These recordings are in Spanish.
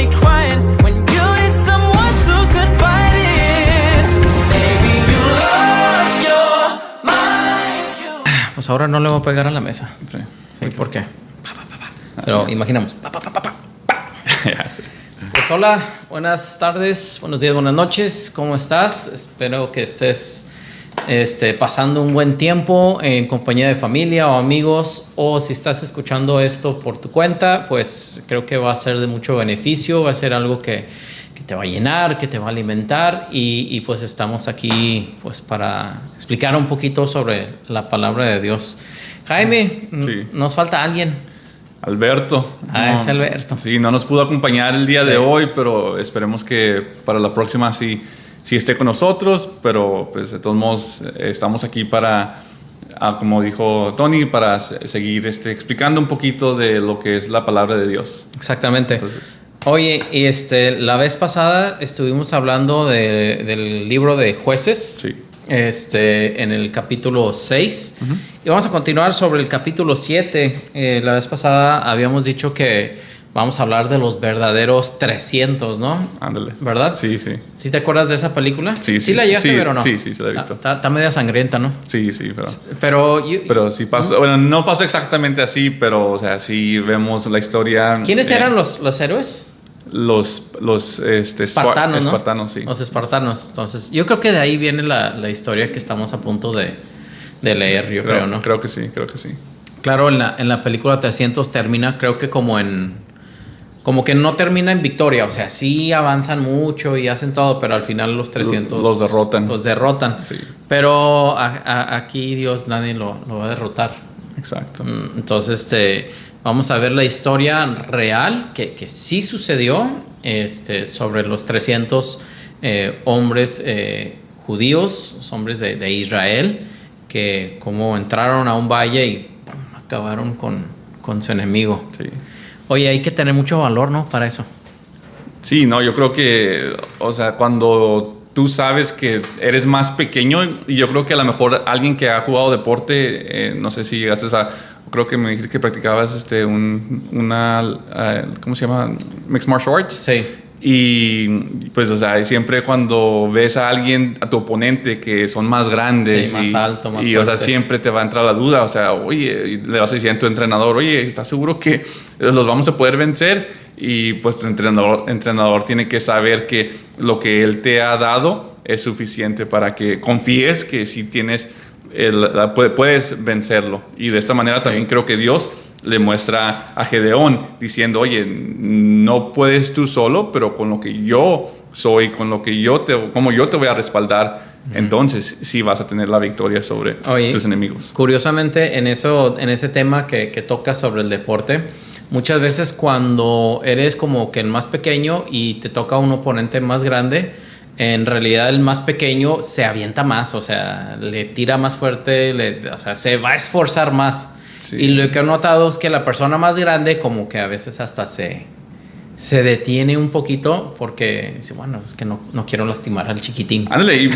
me crying when you need someone to confide in. Maybe you lost your mind. Pues ahora no le voy a pegar a la mesa. Sí. Sí, ¿por qué? Pero imaginamos. Pues hola, buenas tardes, buenos días, buenas noches. ¿Cómo estás? Espero que estés pasando un buen tiempo en compañía de familia o amigos, o si estás escuchando esto por tu cuenta, pues creo que va a ser de mucho beneficio, va a ser algo que te va a llenar, que te va a alimentar y pues estamos aquí pues para explicar un poquito sobre la palabra de Dios. Jaime, Sí. nos falta alguien. Alberto. Es Alberto. Sí, no nos pudo acompañar el día Sí. de hoy, pero esperemos que para la próxima sí esté con nosotros, pero pues de todos modos estamos aquí para, como dijo Tony, para seguir explicando un poquito de lo que es la palabra de Dios. Exactamente. Entonces, Oye, y la vez pasada estuvimos hablando del libro de Jueces. sí. En el capítulo 6. Y vamos a continuar sobre el capítulo 7. La vez pasada habíamos dicho que vamos a hablar de los verdaderos 300, ¿no? Ándale. ¿Verdad? Sí, sí. ¿Sí te acuerdas de esa película? Sí, ¿Sí la llegaste a ver o no? Sí, sí, la he visto. Está media sangrienta, ¿no? Sí, pero Pero sí pasó, bueno, no pasó exactamente así, pero o sea, sí vemos la historia. ¿quiénes eran los héroes? Los Espartanos, ¿no? Espartanos, sí. Los espartanos. Entonces, yo creo que de ahí viene la historia que estamos a punto de leer, yo creo, ¿no? Creo que sí. Claro, en la película 300 termina, creo que como que no termina en victoria. O sea, sí avanzan mucho y hacen todo, pero al final los 300... Los derrotan. Los derrotan. Sí. Pero aquí Dios nadie lo va a derrotar. Exacto. Entonces, vamos a ver la historia real que sí sucedió sobre los 300 hombres judíos, los hombres de Israel, que como entraron a un valle y ¡pum!, acabaron con su enemigo. Sí. Oye, hay que tener mucho valor, ¿no? Para eso. Sí, no, yo creo que, o sea, cuando tú sabes que eres más pequeño, y yo creo que a lo mejor alguien que ha jugado deporte, no sé si llegaste creo que me dijiste que practicabas ¿cómo se llama? Mixed Martial Arts. Sí. Y pues, o sea, siempre cuando ves a alguien, a tu oponente, que son más grandes, Sí, más alto, más y fuerte. o sea, siempre te va a entrar la duda, o sea, oye, le vas a decir a tu entrenador, oye, ¿estás seguro que los vamos a poder vencer? Y pues tu entrenador tiene que saber que lo que él te ha dado es suficiente para que confíes que si tienes, puedes vencerlo. Y de esta manera también creo que Dios le muestra a Gedeón diciendo, oye, no puedes tú solo, pero con lo que yo soy, como yo te voy a respaldar, entonces sí vas a tener la victoria sobre tus enemigos. Curiosamente, en ese tema que tocas sobre el deporte, muchas veces cuando eres como que el más pequeño y te toca un oponente más grande, en realidad el más pequeño se avienta más, o sea, le tira más fuerte, o sea, se va a esforzar más. Sí. Y lo que he notado es que la persona más grande como que a veces hasta se detiene un poquito porque dice, bueno, es que no quiero lastimar al chiquitín. Ándale,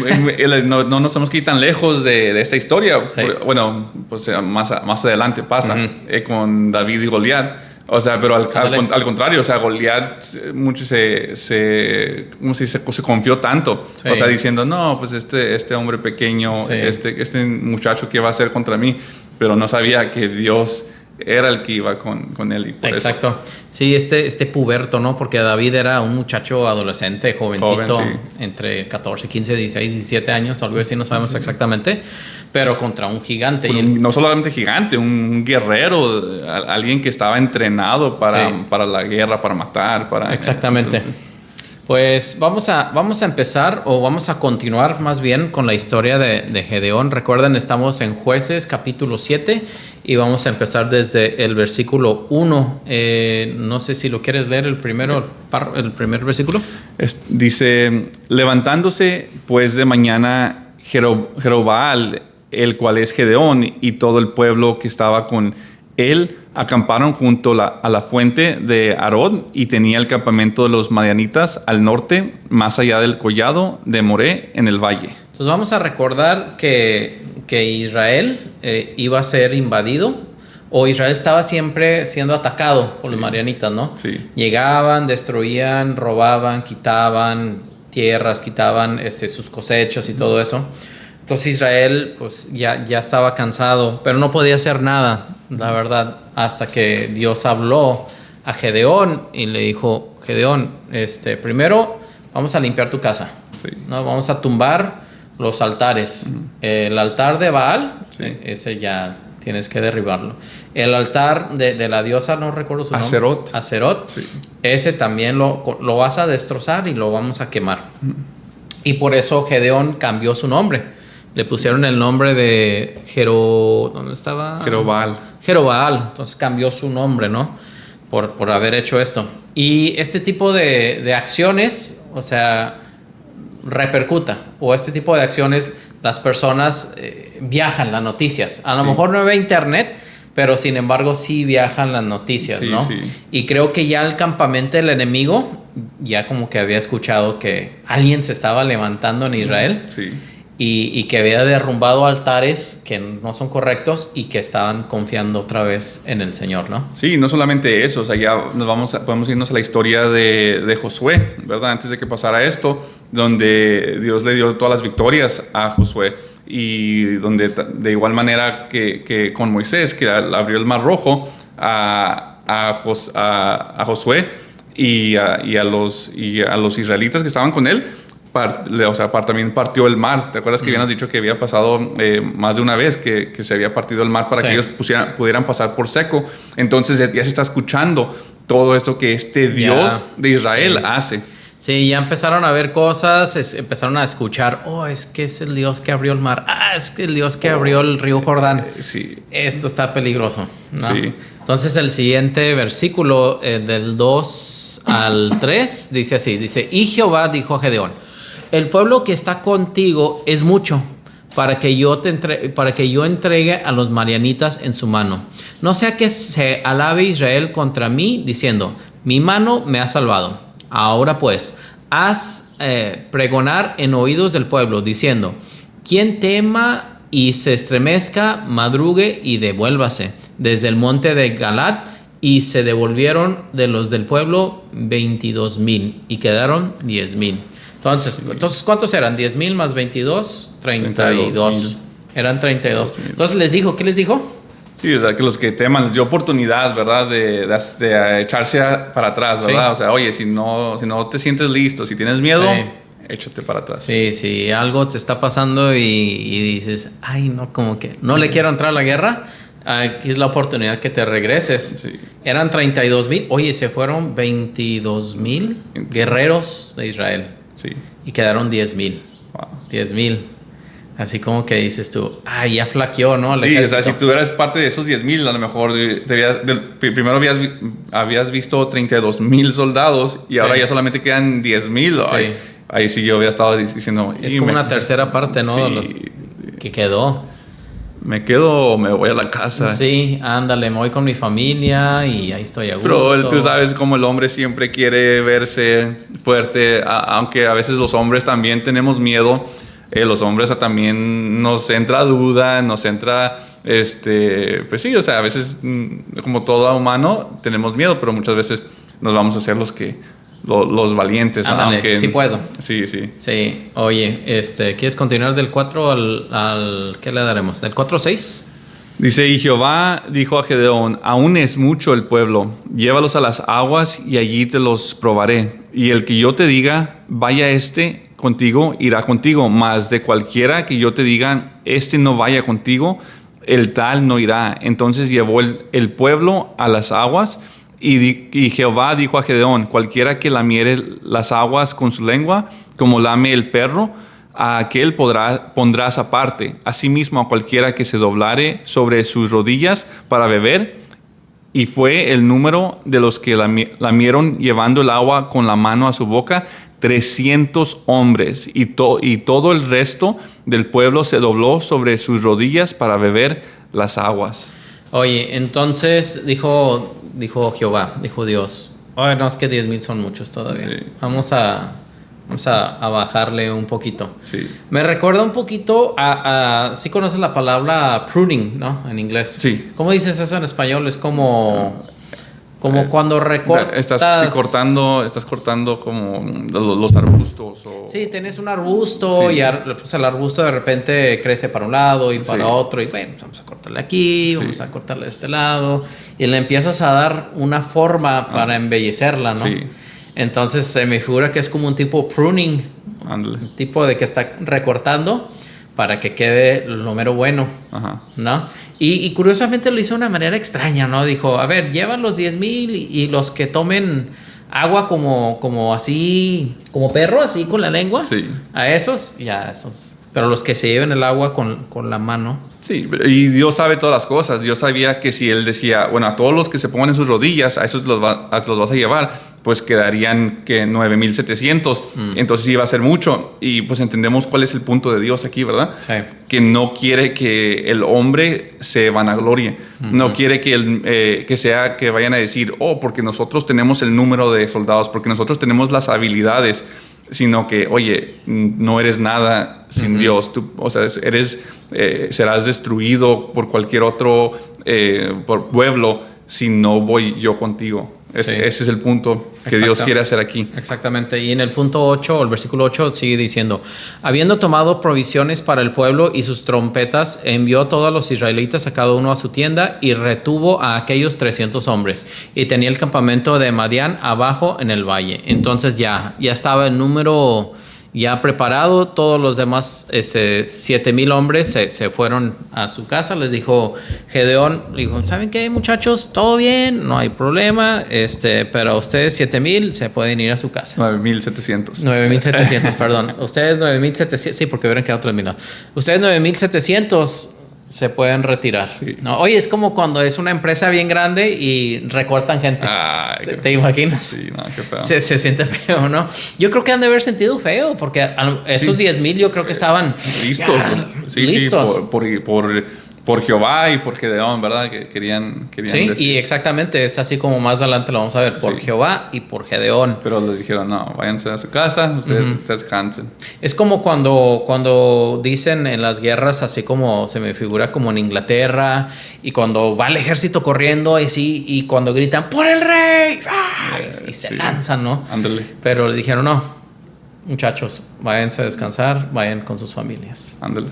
no nos tenemos que ir tan lejos de esta historia. Sí. Bueno, pues más adelante pasa con David y Goliat. O sea, pero al contrario, o sea, Goliat mucho se confió tanto. Sí. O sea, diciendo, no, pues este hombre pequeño, Sí. este muchacho, ¿qué va a hacer contra mí? Pero no sabía que Dios era el que iba con él. Y por Exacto. eso. Sí, puberto, ¿no? Porque David era un muchacho adolescente, jovencito, Joven, sí. Entre 14, 15, 16, 17 años, algo así, no sabemos exactamente, pero contra un gigante. No solamente gigante, un guerrero, alguien que estaba entrenado para la guerra, para matar. Exactamente. Entonces, pues vamos a empezar, o vamos a continuar más bien con la historia de Gedeón. Recuerden, estamos en Jueces capítulo 7 y vamos a empezar desde el versículo 1. No sé si lo quieres leer el primer versículo. Dice, levantándose pues de mañana Jerobbaal, el cual es Gedeón, y todo el pueblo que estaba con él, acamparon junto a la fuente de Arod, y tenía el campamento de los madianitas al norte, más allá del collado de Moré, en el valle. Entonces vamos a recordar que Israel iba a ser invadido o Israel estaba siempre siendo atacado por Sí. los madianitas, ¿no? Sí. Llegaban, destruían, robaban, quitaban tierras, quitaban sus cosechas y todo eso. Entonces Israel pues ya estaba cansado, pero no podía hacer nada, la verdad, hasta que Dios habló a Gedeón y le dijo: Gedeón, primero vamos a limpiar tu casa, Sí. ¿no? Vamos a tumbar los altares. El altar de Baal, Sí. ese ya tienes que derribarlo. El altar de la diosa, no recuerdo su nombre. Aserot. Sí. Ese también lo vas a destrozar y lo vamos a quemar. Y por eso Gedeón cambió su nombre. Le pusieron el nombre de ¿dónde estaba? Jerobal. Jerobaal. Entonces cambió su nombre, ¿no? Por haber hecho esto. Y este tipo de acciones, o sea, repercuta. O este tipo de acciones, las personas viajan las noticias. A lo Sí. mejor no ve internet, pero sin embargo sí viajan las noticias, Sí, ¿no? sí. Y creo que ya el campamento del enemigo, ya como que había escuchado que alguien se estaba levantando en Israel. Sí. Y que había derrumbado altares que no son correctos y que estaban confiando otra vez en el Señor, ¿no? Sí, no solamente eso, o sea, ya podemos irnos a la historia de Josué, ¿verdad? Antes de que pasara esto, donde Dios le dio todas las victorias a Josué y donde de igual manera que con Moisés, que abrió el Mar Rojo a Josué y a los israelitas que estaban con él, también partió el mar. ¿Te acuerdas que habíamos dicho que había pasado más de una vez que se había partido el mar para Sí. que ellos pudieran pasar por seco? Entonces ya se está escuchando todo esto que Dios de Israel Sí. hace. Sí, ya empezaron a ver cosas, empezaron a escuchar: oh, es que es el Dios que abrió el mar, es que el Dios que abrió el río Jordán. Sí. Esto está peligroso, ¿no? Sí. Entonces el siguiente versículo, del 2 al 3, dice así, dice: y Jehová dijo a Gedeón: el pueblo que está contigo es mucho para que yo entregue a los madianitas en su mano. No sea que se alabe Israel contra mí diciendo: mi mano me ha salvado. Ahora pues, haz pregonar en oídos del pueblo diciendo: quien tema y se estremezca, madrugue y devuélvase desde el monte de Galat. Y se devolvieron de los del pueblo 22,000 y quedaron 10,000. Entonces, ¿cuántos eran? 10,000 más 22, 32. 32,000. Eran 32. Entonces les dijo, ¿qué les dijo? Sí, o sea, que los que teman les dio oportunidad, ¿verdad? De echarse para atrás, ¿verdad? Sí. O sea, oye, si no te sientes listo, si tienes miedo, Sí. échate para atrás. Sí, algo te está pasando y dices: ay, no, como que no le quiero entrar a la guerra. Aquí es la oportunidad que te regreses. Sí. Eran 32,000. Oye, se fueron 22,000 guerreros de Israel Sí. y quedaron 10,000. Wow. 10,000. Así como que dices tú: ay, ya flaqueó, ¿no? El Sí, o sea, ejército. si tú eras parte de esos 10,000, a lo mejor primero habías visto 32,000 soldados y ahora Sí. ya solamente quedan 10,000. Sí. Ahí sí yo hubiera estado diciendo... Es "Y como una tercera parte, ¿no? Sí. De los que quedó. ¿Me quedo o me voy a la casa? Sí, ándale, me voy con mi familia y ahí estoy a gusto. Pero tú sabes cómo el hombre siempre quiere verse fuerte, aunque a veces los hombres también tenemos miedo. Los hombres también nos entra duda, nos entra, pues sí, o sea, a veces como todo humano tenemos miedo, pero muchas veces nos vamos a hacer los valientes. Ándale, aunque, sí puedo. Sí, sí. Sí, oye, ¿quieres continuar del 4 al ¿qué le daremos? ¿Del 4 al 6? Dice: y Jehová dijo a Gedeón: aún es mucho el pueblo, llévalos a las aguas y allí te los probaré. Y el que yo te diga, vaya contigo, irá contigo, mas de cualquiera que yo te diga, no vaya contigo, el tal no irá. Entonces llevó el pueblo a las aguas y Jehová dijo a Gedeón: cualquiera que lamiere las aguas con su lengua, como lame el perro, a aquel pondrás aparte. Asimismo, a cualquiera que se doblare sobre sus rodillas para beber. Y fue el número de los que lamieron llevando el agua con la mano a su boca, 300 hombres. Y todo el resto del pueblo se dobló sobre sus rodillas para beber las aguas. Oye, entonces dijo Jehová, dijo Dios: ay, no, es que 10,000 son muchos todavía. Sí. Vamos a Vamos a bajarle un poquito. Sí. Me recuerda un poquito sí conoces la palabra pruning, ¿no? En inglés. Sí. ¿Cómo dices eso en español? Es como cuando recortas... Estás cortando como los arbustos. Sí, tienes un arbusto Sí. y pues el arbusto de repente crece para un lado y para Sí. otro. Y bueno, vamos a cortarle aquí, Sí. vamos a cortarle de este lado. Y le empiezas a dar una forma para embellecerla, ¿no? Sí. Entonces se me figura que es como un tipo pruning, Ándale. un tipo de que está recortando para que quede lo mero bueno, Ajá. ¿no? Y curiosamente lo hizo de una manera extraña, ¿no? Dijo, a ver, llevan los 10,000 y los que tomen agua como así, como perro, así con la lengua. Sí. A esos, ya esos. Pero los que se lleven el agua con la mano. Sí, y Dios sabe todas las cosas. Dios sabía que si Él decía, bueno, a todos los que se pongan en sus rodillas, a esos los vas a llevar, pues quedarían que 9,700. Entonces iba a ser mucho. Y pues entendemos cuál es el punto de Dios aquí, ¿verdad? Sí. Que no quiere que el hombre se vanaglorie. No quiere que vayan a decir, oh, porque nosotros tenemos el número de soldados, porque nosotros tenemos las habilidades, sino que, oye, no eres nada sin Dios. Tú, o sea, serás destruido por cualquier otro por pueblo si no voy yo contigo. Sí. Ese es el punto que Dios quiere hacer aquí. Exactamente. Y en el punto 8, el versículo 8 sigue diciendo, habiendo tomado provisiones para el pueblo y sus trompetas, envió a todos los israelitas a cada uno a su tienda y retuvo a aquellos 300 hombres. Y tenía el campamento de Madián abajo en el valle. Entonces ya estaba el número ya preparado. Todos los demás 7,000 hombres se fueron a su casa. Les dijo Gedeón, le dijo, ¿saben qué, muchachos? Todo bien, no hay problema, pero ustedes 7,000 se pueden ir a su casa. 9,700. 9,700, perdón. Ustedes 9,700, sí, porque hubieran quedado 3,000. Ustedes 9,700 se pueden retirar. Sí. ¿No? Oye, es como cuando es una empresa bien grande y recortan gente. Ay, ¿Te imaginas? Sí, no, qué feo. Se siente feo, ¿no? Yo creo que han de haber sentido feo, porque esos 10,000 yo creo que estaban listos. ya, Sí, listos. sí, por Jehová y por Gedeón, ¿verdad? Que querían Sí, decir. y exactamente, es así como más adelante lo vamos a ver, por Sí. Jehová y por Gedeón. Pero les dijeron, no, váyanse a su casa, ustedes descansen. Es como cuando dicen en las guerras, así como se me figura como en Inglaterra, y cuando va el ejército corriendo y cuando gritan, ¡por el rey! ¡Ah! Y se Sí. lanzan, ¿no? Ándale, Pero les dijeron, no, muchachos, váyanse a descansar, vayan con sus familias. ándale.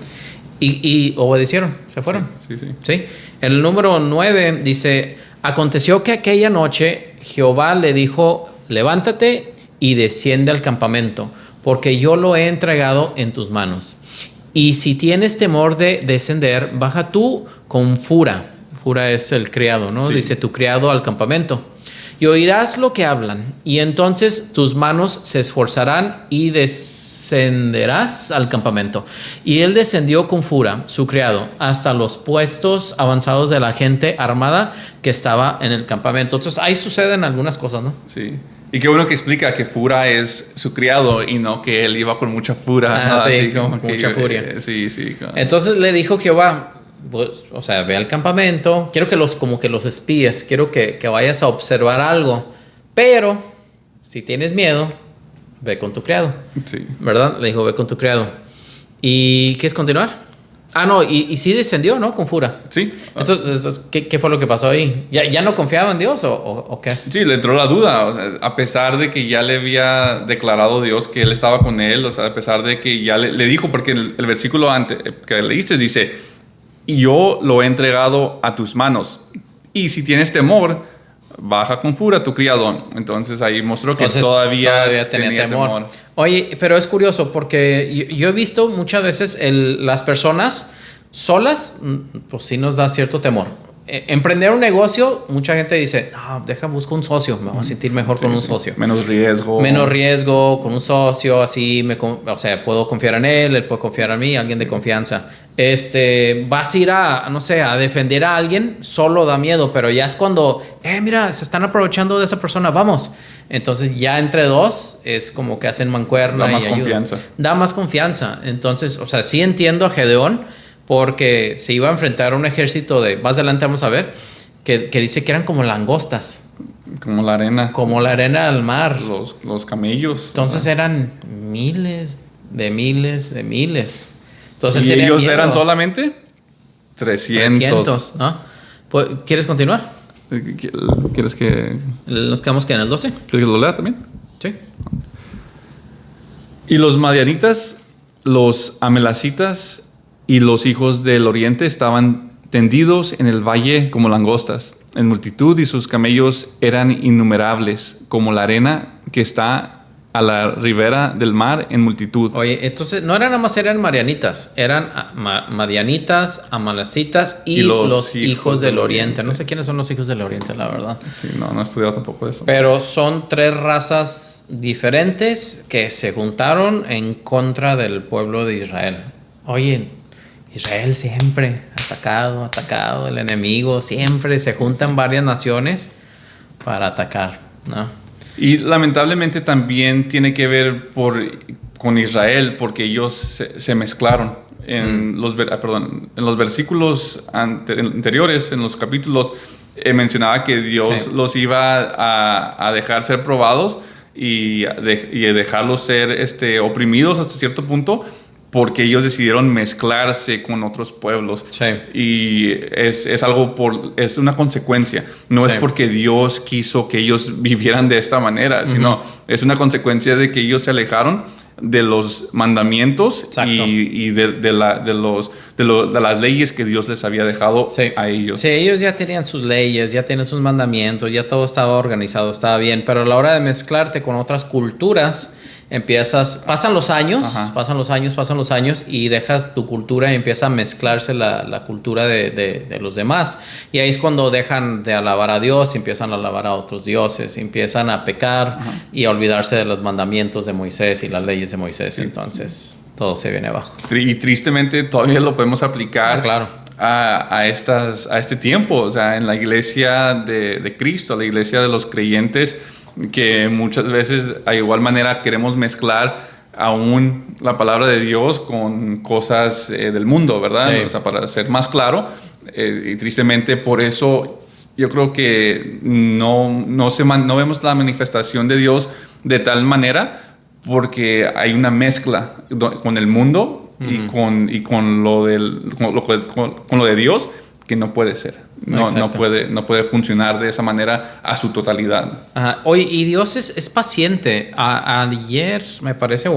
Y obedecieron, se fueron. Sí, sí. ¿Sí? El número 9 dice, aconteció que aquella noche Jehová le dijo, levántate y desciende al campamento, porque yo lo he entregado en tus manos. Y si tienes temor de descender, baja tú con Fura. Fura es el criado, ¿no? Sí. Dice tu criado al campamento. Y oirás lo que hablan, y entonces tus manos se esforzarán y descenderás al campamento. Y él descendió con Fura, su criado, hasta los puestos avanzados de la gente armada que estaba en el campamento. Entonces ahí suceden algunas cosas, ¿no? Sí. Y qué bueno que explica que Fura es su criado y no que él iba con mucha fura. Sí, Así con que, mucha furia. Sí, sí. Entonces le dijo Jehová, pues, o sea, ve al campamento, quiero que los espíes, quiero que vayas a observar algo, pero si tienes miedo, ve con tu criado, Sí. ¿verdad? Le dijo, ve con tu criado. ¿Y quieres continuar? Ah, no, y sí descendió, ¿no? Con Fura. Sí. Entonces ¿qué fue lo que pasó ahí? ¿Ya no confiaba en Dios o qué? Sí, le entró la duda, o sea, a pesar de que ya le había declarado Dios que él estaba con él, o sea, a pesar de que ya le dijo, porque el versículo antes que leíste dice, y yo lo he entregado a tus manos, y si tienes temor, baja con Fura tu criado. Entonces ahí mostró que Entonces, todavía tenía temor. Oye, pero es curioso porque yo he visto muchas veces las personas solas, pues sí nos da cierto temor. Emprender un negocio, mucha gente dice, no, busco un socio, me voy a sentir mejor con un socio. Menos riesgo. Menos riesgo, con un socio, así, o sea, puedo confiar en él puede confiar en mí, alguien de confianza. Vas a ir no sé, a defender a alguien, solo da miedo, pero ya es cuando, mira, se están aprovechando de esa persona, vamos. Entonces ya entre dos es como que hacen mancuerna. Da más y ayudan. confianza. Da más confianza. Entonces, o sea, sí entiendo a Gedeón, porque se iba a enfrentar a un ejército más adelante vamos a ver, que dice que eran como langostas. Como la arena. como la arena del mar. Los camellos. Entonces eran miles de miles de miles. Entonces ¿Y tenía ellos miedo. eran solamente 300. 300, ¿no? Pues, ¿quieres continuar? ¿Quieres que Nos quedamos que en el 12. ¿Quieres que lo lea también? Sí. Y los madianitas, los amelacitas y los hijos del oriente estaban tendidos en el valle como langostas, en multitud, y sus camellos eran innumerables, como la arena que está a la ribera del mar en multitud. Oye, entonces no eran nada más eran marianitas, eran madianitas, amalacitas y los hijos del oriente. No sé quiénes son los hijos del oriente, la verdad. Sí, no he estudiado tampoco eso. Pero son tres razas diferentes que se juntaron en contra del pueblo de Israel. Oye, Israel siempre atacado, el enemigo siempre se juntan varias naciones para atacar, ¿no? Y lamentablemente también tiene que ver con Israel, porque ellos se mezclaron. En los versículos anteriores, en los capítulos, mencionaba que Dios los iba a dejar ser probados y dejarlos ser oprimidos hasta cierto punto, porque ellos decidieron mezclarse con otros pueblos. Sí. Y es algo es una consecuencia. No es porque Dios quiso que ellos vivieran de esta manera, sino es una consecuencia de que ellos se alejaron de los mandamientos y de las leyes que Dios les había dejado a ellos. Sí, ellos ya tenían sus leyes, ya tenían sus mandamientos, ya todo estaba organizado, estaba bien, pero a la hora de mezclarte con otras culturas, pasan los años y dejas tu cultura y empieza a mezclarse la cultura de los demás. Y ahí es cuando dejan de alabar a Dios y empiezan a alabar a otros dioses, empiezan a pecar y a olvidarse de los mandamientos de Moisés y las leyes de Moisés. Entonces todo se viene abajo. Y tristemente todavía lo podemos aplicar claro. a este tiempo, o sea, en la iglesia de Cristo, la iglesia de los creyentes, que muchas veces a igual manera queremos mezclar aún la palabra de Dios con cosas del mundo, ¿verdad? Sí. O sea, para ser más claro, y tristemente por eso yo creo que no vemos la manifestación de Dios de tal manera, porque hay una mezcla con el mundo y con lo de Dios, que no puede ser. No puede funcionar de esa manera a su totalidad. Ajá. Oye, y Dios es paciente. Ayer, me parece,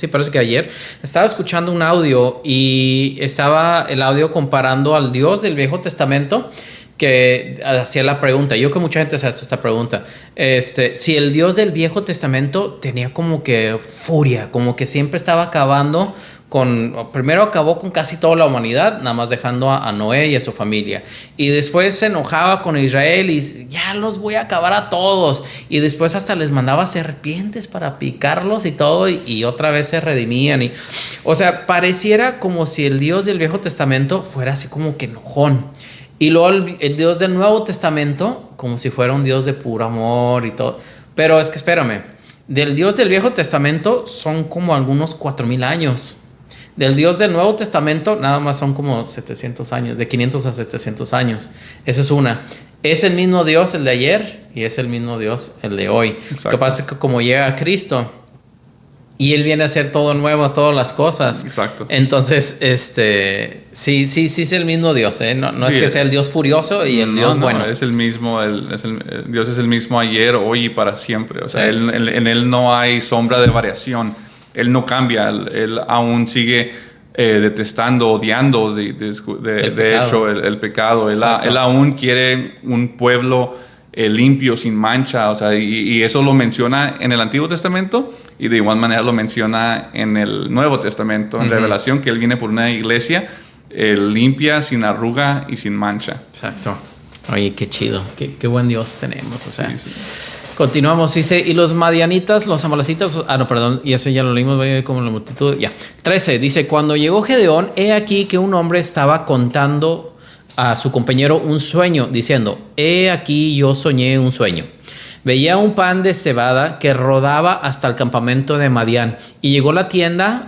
parece que ayer, estaba escuchando un audio y estaba el audio comparando al Dios del Viejo Testamento, que hacía la pregunta. Yo creo que mucha gente se hace esta pregunta. Si el Dios del Viejo Testamento tenía como que furia, como que siempre estaba acabando primero acabó con casi toda la humanidad, nada más dejando a Noé y a su familia. Y después se enojaba con Israel y ya los voy a acabar a todos. Y después hasta les mandaba serpientes para picarlos y todo, y otra vez se redimían. O sea, pareciera como si el Dios del Viejo Testamento fuera así como que enojón. Y luego el Dios del Nuevo Testamento como si fuera un Dios de puro amor y todo. Pero es que espérame, del Dios del Viejo Testamento son como algunos 4,000 años. Del Dios del Nuevo Testamento nada más son como 700 años, de 500 a 700 años. Esa es una. Es el mismo Dios el de ayer y es el mismo Dios el de hoy. Exacto. Lo que pasa es que como llega Cristo y Él viene a hacer todo nuevo, todas las cosas. Exacto. Entonces, sí es el mismo Dios, ¿eh? No Sí, es que sea el Dios furioso y el Dios bueno. Es el mismo, Dios es el mismo ayer, hoy y para siempre. O sea, Sí. en Él no hay sombra de variación. Él no cambia, Él aún sigue detestando, odiando de hecho el pecado. Él aún quiere un pueblo limpio, sin mancha, o sea, y eso lo menciona en el Antiguo Testamento y de igual manera lo menciona en el Nuevo Testamento, en Revelación, que Él viene por una iglesia limpia, sin arruga y sin mancha. Exacto. Oye, qué chido, qué buen Dios tenemos, o sea. Sí. Continuamos, dice, y los madianitas, los amalecitas, y ese ya lo leímos, como la multitud, ya. 13, dice, cuando llegó Gedeón, he aquí que un hombre estaba contando a su compañero un sueño, diciendo, he aquí yo soñé un sueño. Veía un pan de cebada que rodaba hasta el campamento de Madián, y llegó a la tienda,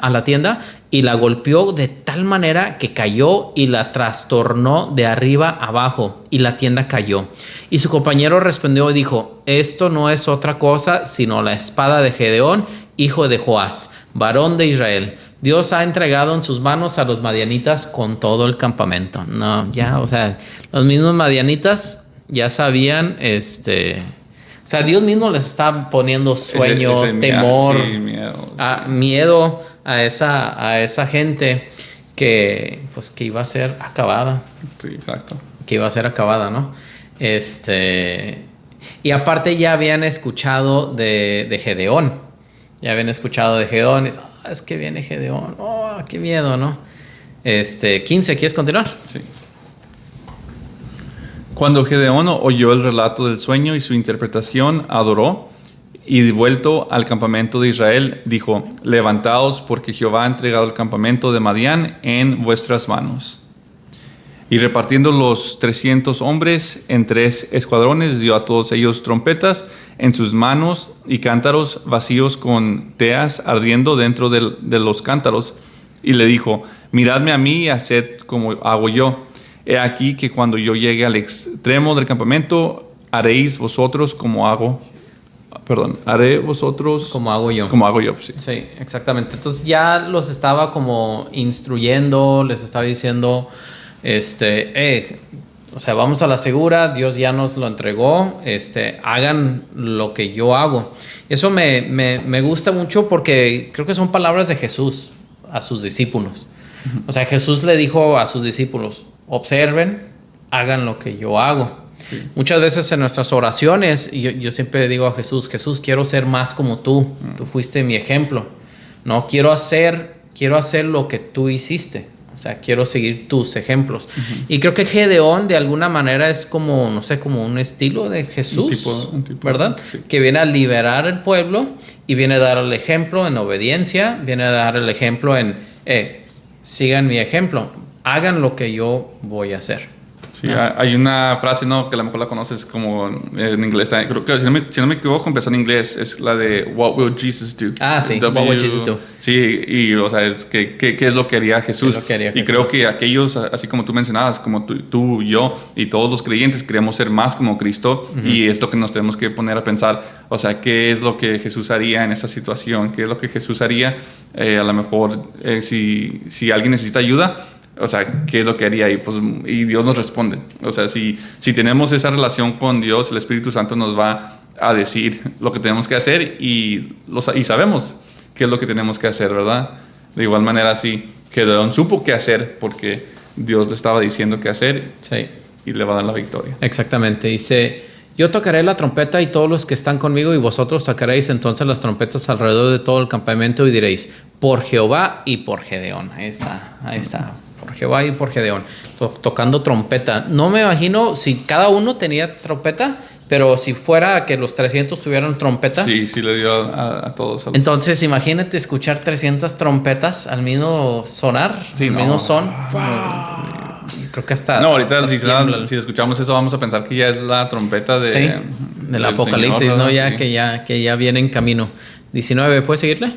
y la golpeó de tal manera que cayó y la trastornó de arriba abajo, y la tienda cayó. Y su compañero respondió y dijo: esto no es otra cosa sino la espada de Gedeón, hijo de Joás, varón de Israel. Dios ha entregado en sus manos a los madianitas con todo el campamento. No, ya, o sea, los mismos madianitas ya sabían, o sea, Dios mismo les está poniendo sueños, ese temor, miedo. miedo a esa gente que iba a ser acabada. Sí, exacto. Que iba a ser acabada, ¿no? Y aparte ya habían escuchado de Gedeón. Ya habían escuchado de Gedeón. Es que viene Gedeón. Oh, qué miedo, ¿no? 15, ¿quieres continuar? Sí. Cuando Gedeón oyó el relato del sueño y su interpretación, adoró, y vuelto al campamento de Israel, dijo: levantaos, porque Jehová ha entregado el campamento de Madián en vuestras manos. Y repartiendo los 300 hombres en 3 escuadrones, dio a todos ellos trompetas en sus manos y cántaros vacíos con teas ardiendo dentro de los cántaros. Y le dijo: miradme a mí y haced como hago yo. He aquí que cuando yo llegue al extremo del campamento, haré vosotros como hago yo. Como hago yo, sí. Sí, exactamente. Entonces ya los estaba como instruyendo, les estaba diciendo, o sea, vamos a la segura, Dios ya nos lo entregó, hagan lo que yo hago. Eso me gusta mucho porque creo que son palabras de Jesús a sus discípulos. O sea, Jesús le dijo a sus discípulos: observen, hagan lo que yo hago. Sí. Muchas veces en nuestras oraciones, yo siempre digo a Jesús: Jesús, quiero ser más como tú. Tú fuiste mi ejemplo. No, quiero hacer lo que tú hiciste. O sea, quiero seguir tus ejemplos. Y creo que Gedeón de alguna manera es como, no sé, como un estilo de Jesús, un tipo, ¿verdad? Sí. Que viene a liberar el pueblo y viene a dar el ejemplo en obediencia, viene a dar el ejemplo en, sigan mi ejemplo, hagan lo que yo voy a hacer. Sí, hay una frase, ¿no?, que a lo mejor la conoces como en inglés. Creo que, si no me equivoco, empezó en inglés. Es la de What will Jesus do? Ah, sí. What will Jesus do? Sí, y, o sea, es ¿qué es lo que haría Jesús? Y creo que aquellos, así como tú mencionabas, como tú, yo y todos los creyentes, queremos ser más como Cristo. Y es lo que nos tenemos que poner a pensar. O sea, ¿qué es lo que Jesús haría en esa situación? ¿Qué es lo que Jesús haría? A lo mejor, si alguien necesita ayuda, o sea, ¿qué es lo que haría? Y Dios nos responde. O sea, si tenemos esa relación con Dios, el Espíritu Santo nos va a decir lo que tenemos que hacer y sabemos qué es lo que tenemos que hacer, ¿verdad? De igual manera, sí, Gedeón supo qué hacer porque Dios le estaba diciendo qué hacer, sí, y le va a dar la victoria. Exactamente. Dice: yo tocaré la trompeta y todos los que están conmigo, y vosotros tocaréis entonces las trompetas alrededor de todo el campamento y diréis: por Jehová y por Gedeón. Ahí está. Por Jehová y por Gedeón, tocando trompeta. No me imagino si cada uno tenía trompeta, pero si fuera que los 300 tuvieran trompeta. Sí, le dio a todos. Entonces, imagínate escuchar 300 trompetas al mismo sonar, al mismo son. Creo que hasta... No, ahorita si escuchamos eso, vamos a pensar que ya es la trompeta del Apocalipsis, Señor, ¿no? Ya, sí. que ya viene en camino. 19, ¿puedes seguirle?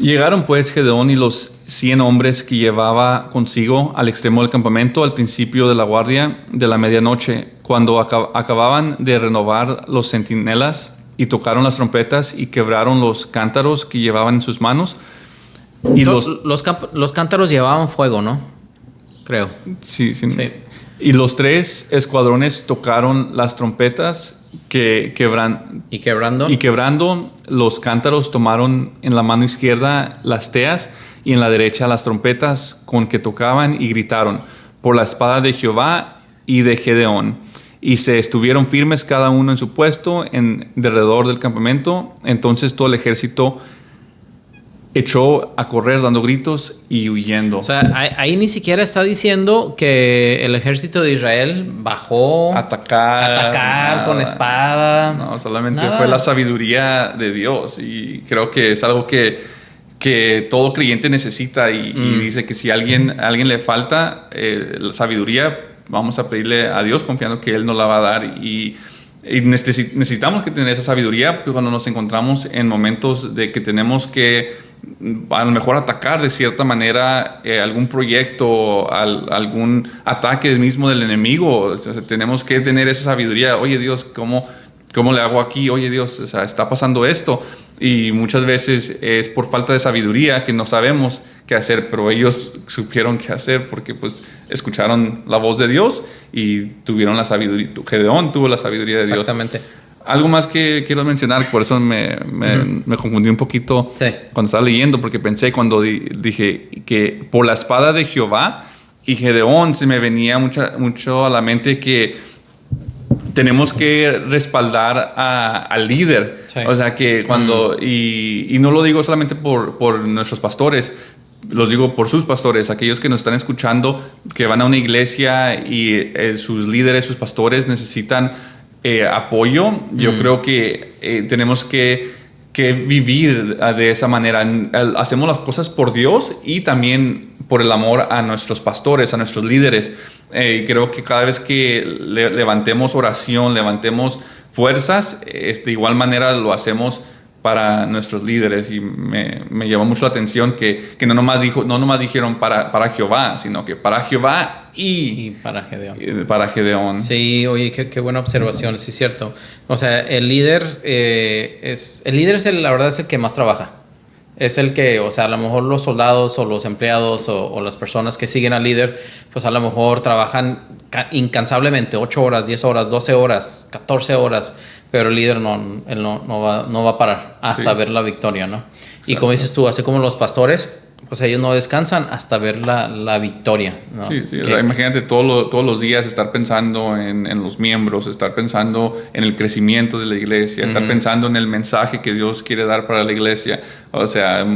Llegaron pues Gedeón y los 100 hombres que llevaba consigo al extremo del campamento al principio de la guardia de la medianoche, cuando acababan de renovar los centinelas, y tocaron las trompetas y quebraron los cántaros que llevaban en sus manos. Y los cántaros llevaban fuego, ¿no? Creo. Sí. Y los 3 escuadrones tocaron las trompetas quebrando los cántaros, tomaron en la mano izquierda las teas y en la derecha las trompetas con que tocaban, y gritaron: por la espada de Jehová y de Gedeón. Y se estuvieron firmes cada uno en su puesto alrededor del campamento. Entonces todo el ejército echó a correr dando gritos y huyendo. O sea, ahí ni siquiera está diciendo que el ejército de Israel bajó a atacar con espada. No, solamente fue la sabiduría de Dios. Y creo que es algo que todo creyente necesita. Y dice que si a alguien le falta la sabiduría, vamos a pedirle a Dios confiando que Él nos la va a dar. Y Y necesitamos que tener esa sabiduría cuando nos encontramos en momentos de que tenemos que a lo mejor atacar de cierta manera algún proyecto, algún ataque mismo del enemigo. O sea, tenemos que tener esa sabiduría. Oye, Dios, ¿cómo le hago aquí? Oye, Dios, o sea, está pasando esto. Y muchas veces es por falta de sabiduría que no sabemos qué hacer, pero ellos supieron qué hacer porque pues escucharon la voz de Dios y tuvieron la sabiduría. Gedeón tuvo la sabiduría de Dios. Exactamente. Algo más que quiero mencionar, por eso me confundí un poquito cuando estaba leyendo, porque pensé cuando dije que por la espada de Jehová y Gedeón se me venía mucho a la mente que tenemos que respaldar al líder. Sí. O sea, que cuando... Y no lo digo solamente por nuestros pastores, los digo por sus pastores, aquellos que nos están escuchando, que van a una iglesia y sus líderes, sus pastores necesitan apoyo. Yo creo que tenemos que vivir de esa manera. Hacemos las cosas por Dios y también por el amor a nuestros pastores, a nuestros líderes. Y creo que cada vez que levantemos oración, levantemos fuerzas, de igual manera lo hacemos para nuestros líderes. Y me llamó mucho la atención que no nomás dijeron para Jehová, sino que para Jehová y para Gedeón. Para Gedeón. Sí, oye, qué buena observación, sí es cierto. O sea, el líder la verdad es el que más trabaja. Es el que, o sea, a lo mejor los soldados o los empleados o las personas que siguen al líder, pues a lo mejor trabajan incansablemente 8 horas, 10 horas, 12 horas, 14 horas, pero el líder no va a parar hasta ver la victoria, ¿no? Exacto. Y como dices tú, así como los pastores, pues ellos no descansan hasta ver la victoria, ¿no? Sí. O sea, imagínate todos los días estar pensando en los miembros, estar pensando en el crecimiento de la iglesia, estar pensando en el mensaje que Dios quiere dar para la iglesia. O sea,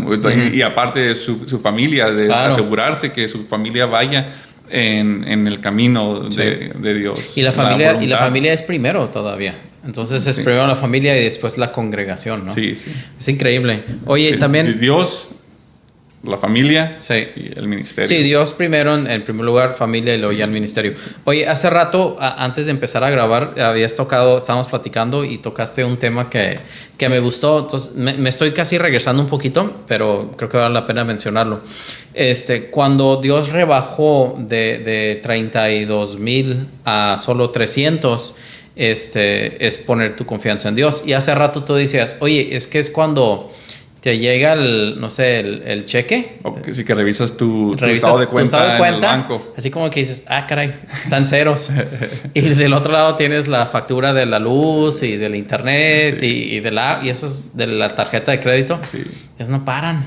y aparte de su familia, de asegurarse que su familia vaya en el camino de Dios. Y la familia es primero todavía. Entonces es primero la familia y después la congregación, ¿no? Sí. Es increíble. Oye, también... Dios, la familia y el ministerio. Sí, Dios primero, en primer lugar, familia y luego ya el ministerio. Oye, hace rato, antes de empezar a grabar, estábamos platicando y tocaste un tema que me gustó. Entonces, me estoy casi regresando un poquito, pero creo que vale la pena mencionarlo. Cuando Dios rebajó de 32,000 a solo 300, es poner tu confianza en Dios. Y hace rato tú decías, oye, es que es cuando te llega el cheque. O que sí, que revisas tu estado de cuenta en el banco. Así como que dices, caray, están ceros. Y del otro lado tienes la factura de la luz y del internet y esas de la tarjeta de crédito. Sí. Esos no paran.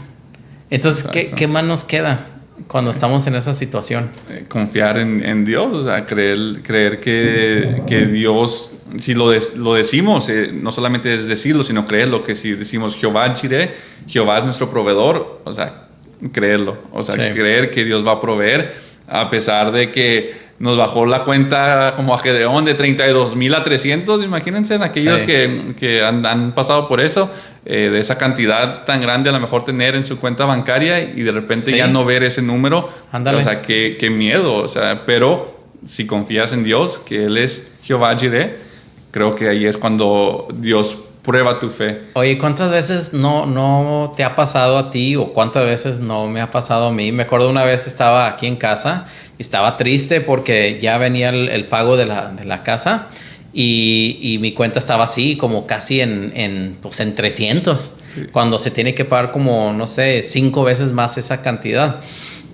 Entonces, ¿qué más nos queda cuando estamos en esa situación? Confiar en Dios, o sea, creer que Dios, si lo decimos, no solamente es decirlo, sino creerlo, que si decimos Jehová Jireh, Jehová es nuestro proveedor, o sea, creerlo, o sea, creer que Dios va a proveer, a pesar de que nos bajó la cuenta como a Gedeón de 32,000 a 300, imagínense, aquellos que han pasado por eso, de esa cantidad tan grande a lo mejor tener en su cuenta bancaria y de repente ya no ver ese número. Ándale. O sea, qué miedo, o sea, pero si confías en Dios, que Él es Jehová Jireh, creo que ahí es cuando Dios prueba tu fe. Oye, ¿cuántas veces no te ha pasado a ti o cuántas veces no me ha pasado a mí? Me acuerdo una vez estaba aquí en casa y estaba triste porque ya venía el pago de la casa y mi cuenta estaba así como casi en 300, cuando se tiene que pagar como, no sé, 5 veces más esa cantidad.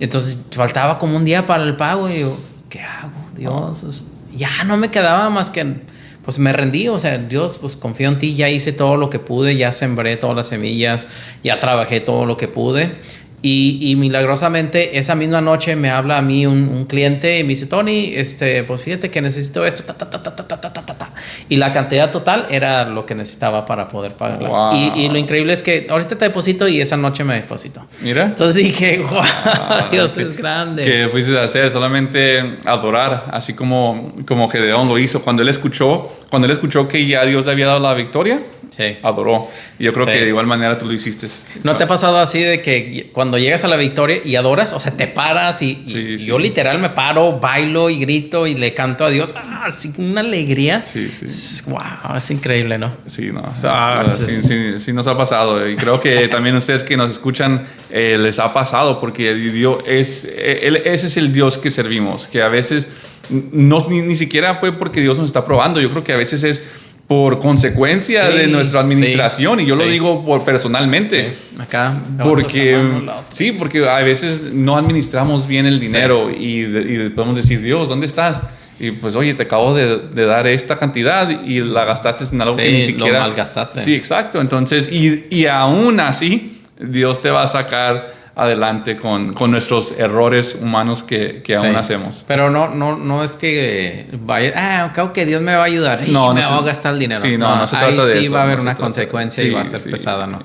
Entonces faltaba como un día para el pago y yo, ¿qué hago? Dios, ya no me quedaba más que... Pues me rendí, o sea, Dios, pues confío en ti, ya hice todo lo que pude, ya sembré todas las semillas, ya trabajé todo lo que pude. Y milagrosamente esa misma noche me habla a mí un cliente y me dice, Tony, pues fíjate que necesito esto, y la cantidad total era lo que necesitaba para poder pagarla. Wow. Y lo increíble es que ahorita te deposito y esa noche me deposito. Mira. Entonces dije, wow, Dios es grande. ¿Qué fuiste a hacer? Solamente adorar, así como Gedeón lo hizo. Cuando él escuchó que ya Dios le había dado la victoria, Sí. adoró. Y yo creo Sí. que de igual manera tú lo hiciste. ¿No te ha pasado así de que cuando llegas a la victoria y adoras, o sea, te paras y Sí, sí. yo literal me paro, bailo y grito y le canto a Dios? Así una alegría. Sí, sí. Wow, es increíble, ¿no? Sí, no. Sí. Sí nos ha pasado. Y creo que también ustedes que nos escuchan les ha pasado porque Dios ese es el Dios que servimos, que a veces ni siquiera fue porque Dios nos está probando. Yo creo que a veces es por consecuencia Sí, de nuestra administración, y yo lo sí. digo personalmente. Acá. Porque sí, porque a veces no administramos bien el dinero y podemos decir, Dios, ¿dónde estás? Y pues, oye, te acabo de dar esta cantidad y la gastaste en algo que ni siquiera... lo malgastaste. Sí, exacto. Entonces, y aún así, Dios te va a sacar adelante con nuestros errores humanos que aún hacemos. Pero no es que vaya, creo que Dios me va a ayudar y No, me no va a se- gastar el dinero. sí, no se ahí trata de sí eso, va a haber no se una trata de- consecuencia y sí, va a ser sí. pesada, ¿no?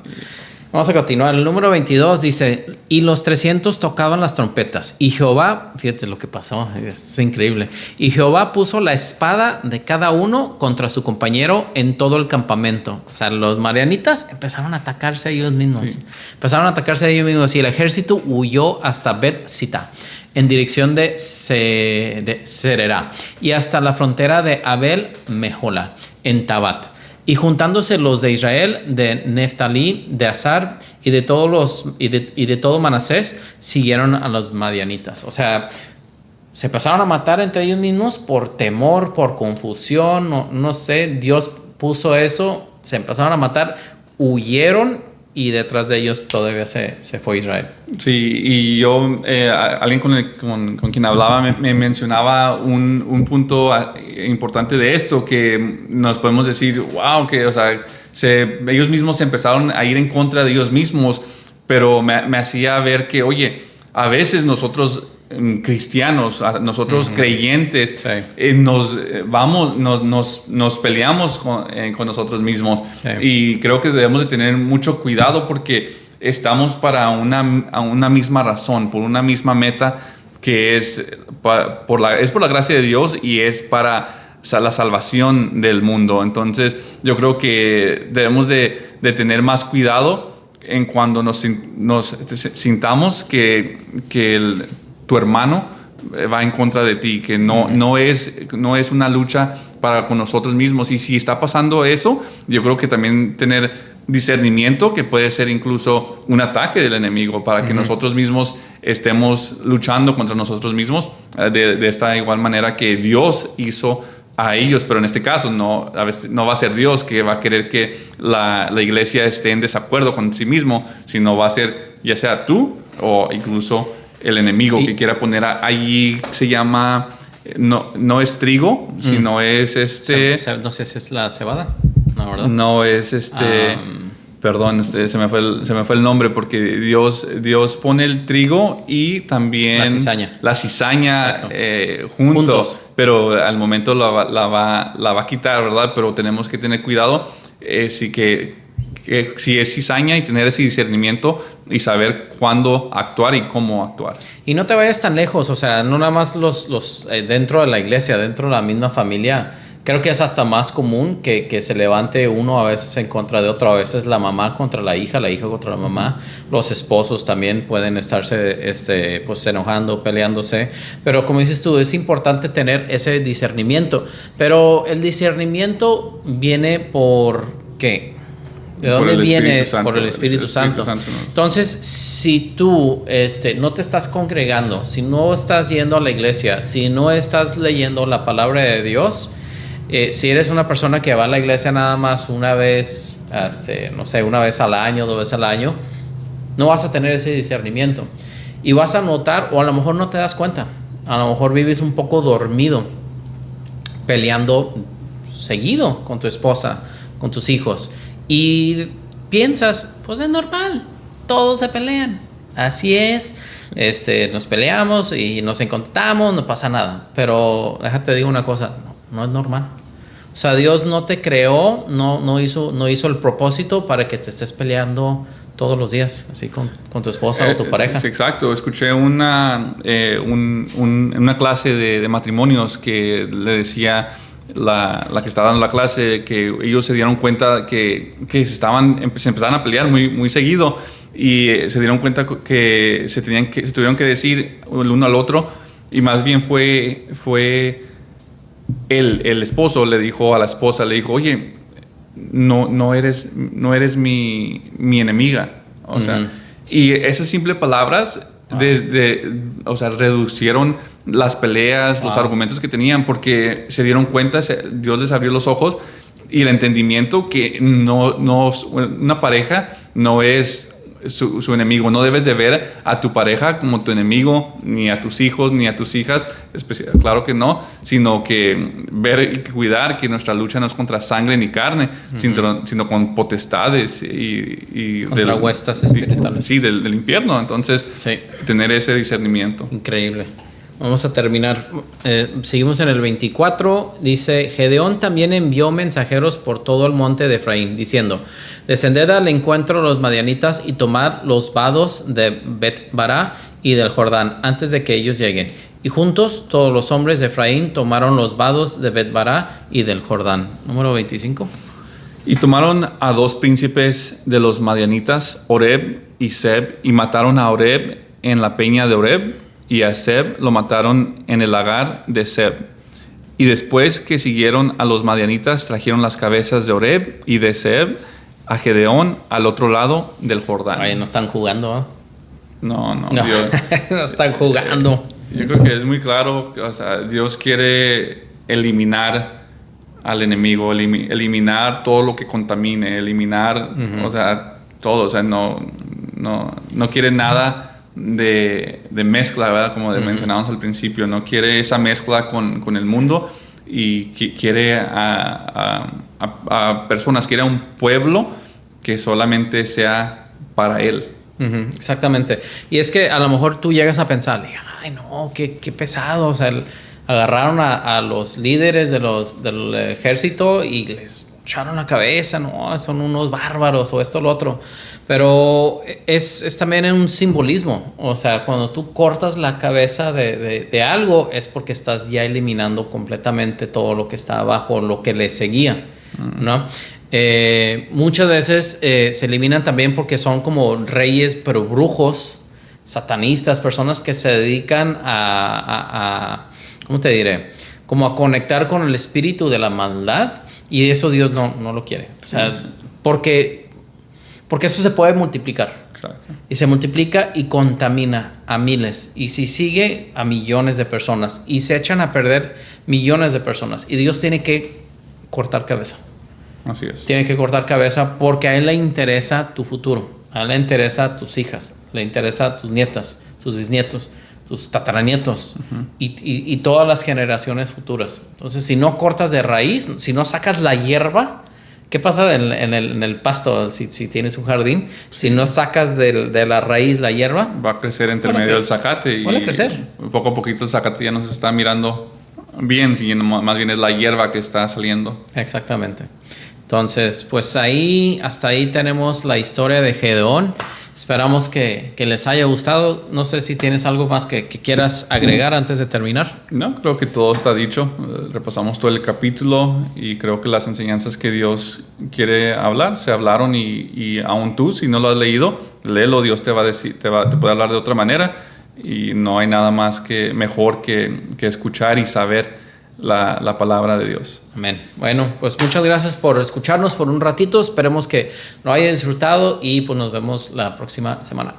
Vamos a continuar. El número 22 dice, y los 300 tocaban las trompetas. Y Jehová, fíjate lo que pasó, es increíble. Y Jehová puso la espada de cada uno contra su compañero en todo el campamento. O sea, los marianitas empezaron a atacarse a ellos mismos. Sí. Empezaron a atacarse a ellos mismos y el ejército huyó hasta Bet-Sita, en dirección de Sererá, y hasta la frontera de Abel-Mehola, en Tabat. Y juntándose los de Israel, de Neftalí, de Azar y de todo Manasés, siguieron a los madianitas. O sea, se empezaron a matar entre ellos mismos por temor, por confusión, no sé. Dios puso eso, se empezaron a matar, huyeron y detrás de ellos todavía se fue Israel. Sí, y yo, alguien con quien hablaba me mencionaba un punto importante de esto, que nos podemos decir, wow, que, o sea, ellos mismos empezaron a ir en contra de ellos mismos, pero me hacía ver que, oye, a veces nosotros cristianos, nosotros creyentes, Sí. nos peleamos con nosotros mismos. Sí. Y creo que debemos de tener mucho cuidado porque estamos para una misma razón, por una misma meta, que es por la gracia de Dios y es para la salvación del mundo. Entonces yo creo que debemos de tener más cuidado en cuando nos sintamos que tu hermano va en contra de ti, que no es una lucha con nosotros mismos. Y si está pasando eso, yo creo que también tener discernimiento, que puede ser incluso un ataque del enemigo, para que nosotros mismos estemos luchando contra nosotros mismos de esta igual manera que Dios hizo a ellos. Pero en este caso a veces no va a ser Dios que va a querer que la iglesia esté en desacuerdo con sí mismo, sino va a ser ya sea tú o incluso el enemigo que quiera poner allí. Se llama, no es trigo, sino es No sé si es la cebada, ¿no, verdad? no es perdón, se me fue el nombre, porque Dios pone el trigo y también la cizaña juntos, pero al momento la va a quitar, ¿verdad? Pero tenemos que tener cuidado, que si es cizaña, y tener ese discernimiento y saber cuándo actuar y cómo actuar. Y no te vayas tan lejos, o sea, no nada más los dentro de la iglesia, dentro de la misma familia. Creo que es hasta más común que se levante uno a veces en contra de otro, a veces la mamá contra la hija contra la mamá. Los esposos también pueden estarse pues enojando, peleándose. Pero como dices tú, es importante tener ese discernimiento. Pero el discernimiento viene por ¿qué? ¿De dónde viene? Por el Espíritu Santo. Entonces, si tú no te estás congregando, si no estás yendo a la iglesia, si no estás leyendo la palabra de Dios, si eres una persona que va a la iglesia nada más una vez, no sé, una vez al año, 2 veces al año, no vas a tener ese discernimiento. Y vas a notar, o a lo mejor no te das cuenta, a lo mejor vives un poco dormido, peleando seguido con tu esposa, con tus hijos. Y piensas, pues es normal, todos se pelean, así es, nos peleamos y nos encontramos, no pasa nada. Pero déjate digo una cosa, no es normal. O sea, Dios no te creó, no hizo el propósito para que te estés peleando todos los días, así con tu esposa o tu pareja. Sí, exacto. Escuché una clase de matrimonios que le decía la que estaba dando la clase, que ellos se dieron cuenta que se empezaban a pelear muy seguido y se dieron cuenta que se tuvieron que decir el uno al otro, y más bien fue el esposo le dijo a la esposa, le dijo, oye, no eres mi enemiga. O sea, y esas simples palabras o sea, reducieron las peleas, los argumentos que tenían, porque se dieron cuenta, Dios les abrió los ojos y el entendimiento que una pareja no es su enemigo. No debes de ver a tu pareja como tu enemigo, ni a tus hijos, ni a tus hijas, claro que no, sino que ver y cuidar que nuestra lucha no es contra sangre ni carne, sino con potestades y contra huestes espirituales. Sí, del infierno. Entonces, sí, tener ese discernimiento. Increíble. Vamos a terminar. Seguimos en el 24. Dice, Gedeón también envió mensajeros por todo el monte de Efraín, diciendo, descended al encuentro de los madianitas y tomad los vados de Bet-Bará y del Jordán antes de que ellos lleguen. Y juntos todos los hombres de Efraín tomaron los vados de Bet-Bará y del Jordán. Número 25. Y tomaron a 2 príncipes de los madianitas, Oreb y Seb, y mataron a Oreb en la peña de Oreb, y a Seb lo mataron en el lagar de Seb. Y después que siguieron a los madianitas, trajeron las cabezas de Oreb y de Seb a Gedeón al otro lado del Jordán. Ay, no están jugando, ¿eh? No. No están jugando. Yo creo que es muy claro, o sea, Dios quiere eliminar al enemigo, eliminar todo lo que contamine, eliminar, o sea, todo, o sea, no quiere nada de mezcla, ¿verdad? Como mencionábamos al principio, no quiere esa mezcla con el mundo, y quiere a personas, quiere a un pueblo que solamente sea para Él. Exactamente. Y es que a lo mejor tú llegas a pensar, ay no, qué pesado, o sea, agarraron a los líderes del ejército y les echaron la cabeza, no, son unos bárbaros o esto o lo otro. Pero es también un simbolismo. O sea, cuando tú cortas la cabeza de algo, es porque estás ya eliminando completamente todo lo que está abajo, lo que le seguía, ¿no? Muchas veces se eliminan también porque son como reyes, pero brujos, satanistas, personas que se dedican a ¿cómo te diré? Como a conectar con el espíritu de la maldad, y eso Dios no lo quiere. O sea, porque eso se puede multiplicar. Exacto. Y se multiplica y contamina a miles. Y si sigue, a millones de personas. Y se echan a perder millones de personas. Y Dios tiene que cortar cabeza. Así es. Tiene que cortar cabeza porque a Él le interesa tu futuro. A Él le interesa tus hijas. Le interesa tus nietas, tus bisnietos, tus tataranietos. Y todas las generaciones futuras. Entonces, si no cortas de raíz, si no sacas la hierba... ¿Qué pasa en el pasto si tienes un jardín? Sí. Si no sacas de la raíz la hierba, va a crecer entre medio del zacate, y poco a poquito el zacate ya no se está mirando bien, sino más bien es la hierba que está saliendo. Exactamente. Entonces, pues hasta ahí tenemos la historia de Gedeón. Esperamos que les haya gustado. No sé si tienes algo más que quieras agregar antes de terminar. No, creo que todo está dicho. Repasamos todo el capítulo y creo que las enseñanzas que Dios quiere hablar se hablaron, y aún tú, si no lo has leído, léelo. Dios te va a decir, te puede hablar de otra manera, y no hay nada más mejor que escuchar y saber la palabra de Dios. Amén. Bueno, pues muchas gracias por escucharnos por un ratito. Esperemos que lo haya disfrutado y pues nos vemos la próxima semana.